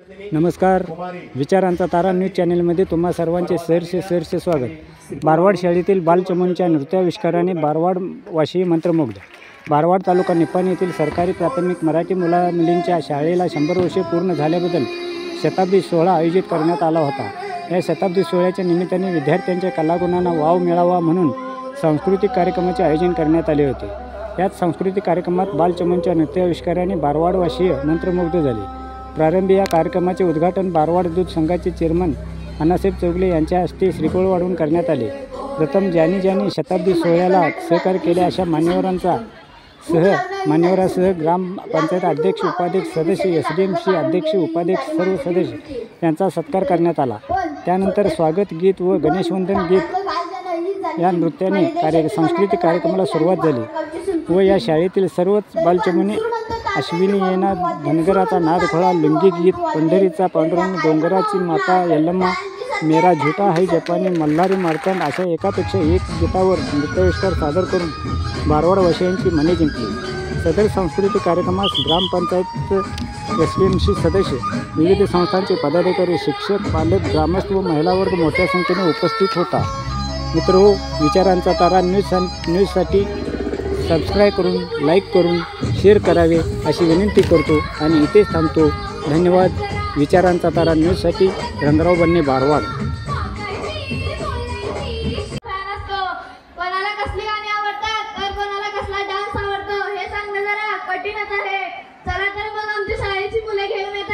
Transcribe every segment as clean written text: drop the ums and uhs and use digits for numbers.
नमस्कार, विचारांचा तारा न्यूज चॅनलमध्ये तुम्हा सर्वांचे सहर्ष स्वागत। बारवाड शाळेतील बालचमूंच्या नृत्याविष्काराने बारवाडवासी मंत्रमुग्ध। बारवाड तालुका निपाणी येथील सरकारी प्राथमिक मराठी मुलामुलींच्या शाळेला 100 वर्षे पूर्ण झाल्याबद्दल शताब्दी सोहळा आयोजित करण्यात आला होता। या शताब्दी सोहळ्याच्या निमित्ताने विद्यार्थ्यांच्या कलागुणांना वाव मिळावा म्हणून सांस्कृतिक कार्यक्रमाचे आयोजन करण्यात आले होते। यात सांस्कृतिक कार्यक्रमात बालचमूंच्या नृत्याविष्काराने बारवाडवासी मंत्रमुग्ध झाले। प्रारंभी या कार्यक्रमाचे उद्घाटन बारवाड दूध संघाचे चेअरमन अण्णासाहेब चौगुले यांच्या हस्ते श्रीफळ वाढवून करण्यात आले। प्रथम ज्यांनी शताब्दी सोहळ्याला सहकार्य केले अशा मान्यवरांसह ग्रामपंचायत अध्यक्ष, उपाध्यक्ष, सदस्य, SDMC अध्यक्ष, उपाध्यक्ष, सर्व सदस्य यांचा सत्कार करण्यात आला। त्यानंतर स्वागत गीत व गणेशवंदन गीत या नृत्याने सांस्कृतिक कार्यक्रमाला सुरुवात झाली व या शाळेतील सर्वच बालचमूंनी अश्विनी येना, धनगराचा नादखोळा, लुंगी गीत, पंढरीचा पांडुरंग, डोंगराची माता यल्लम्मा, मेरा झुटा है जपानी, मल्हारी मार्तंड अशा एकापेक्षा एक गीतावर नृत्याविष्कार सादर करून बारवाडवासियांची मने जिंकली। सदर सांस्कृतिक कार्यक्रमास ग्रामपंचायत, SDMC सदस्य, विविध संस्थांचे पदाधिकारी, शिक्षक, पालक, ग्रामस्थ व महिला वर्ग मोठ्या संख्येने उपस्थित होता। मित्रहो, विचारांचा तारा न्यूजसाठी सबस्क्राईब करून, लाईक करून, शेअर करावे अशी विनंती करतो आणि इथेच थांबतो। धन्यवाद। विचारांचा तारा न्यूजसाठी रंगराव बन्ने, बारवाड। कोणाला कसली गाणी आवडतात तर कोणाला कसला डान्स आवडतो हे सांगणं जरा कठीणच आहे। चला तर मग आमच्या शाळेची मुले घेऊन येतात।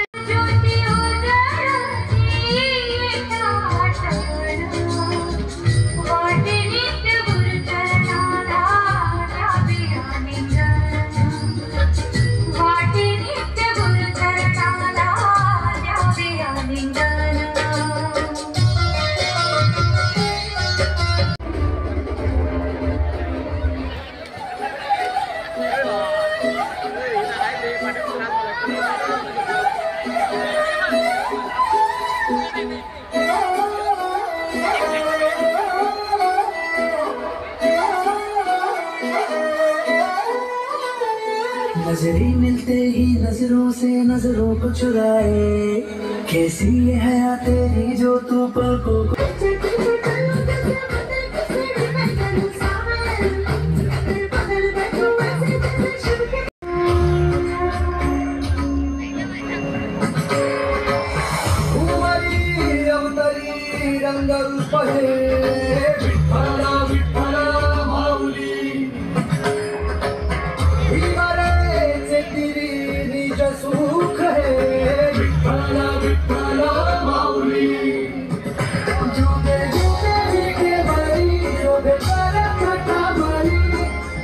नजरी मिलते ही नजरों से नजरों को चुराए, कैसी ये हया तेरी जो तू पलकों को रंग रूप सुख है विठ्ठला विठ्ठला माऊली। जुगे जुगे के बरी शोभे कथा बरी,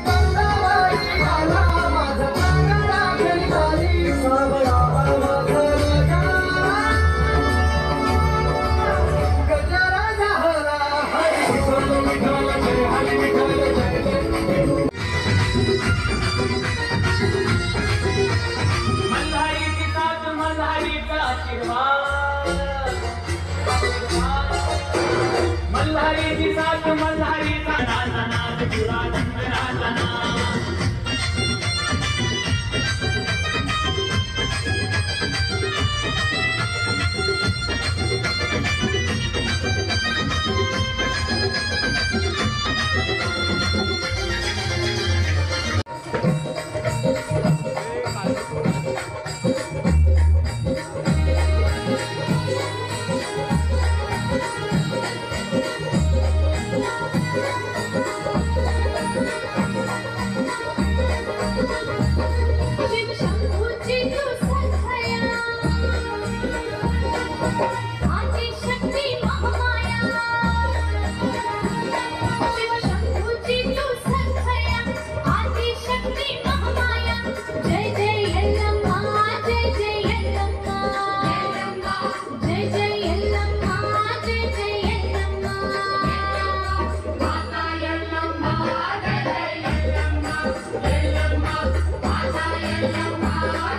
गंगाबाई आला माझा कांगडा गणबाई, सावळा गजरा झाला हरी विठ्ठल विठ्ठल जय हरी विठ्ठल जय जय। मल्हारी साथ मल्हारी का नाद पुरा धनराजना।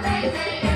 जय जय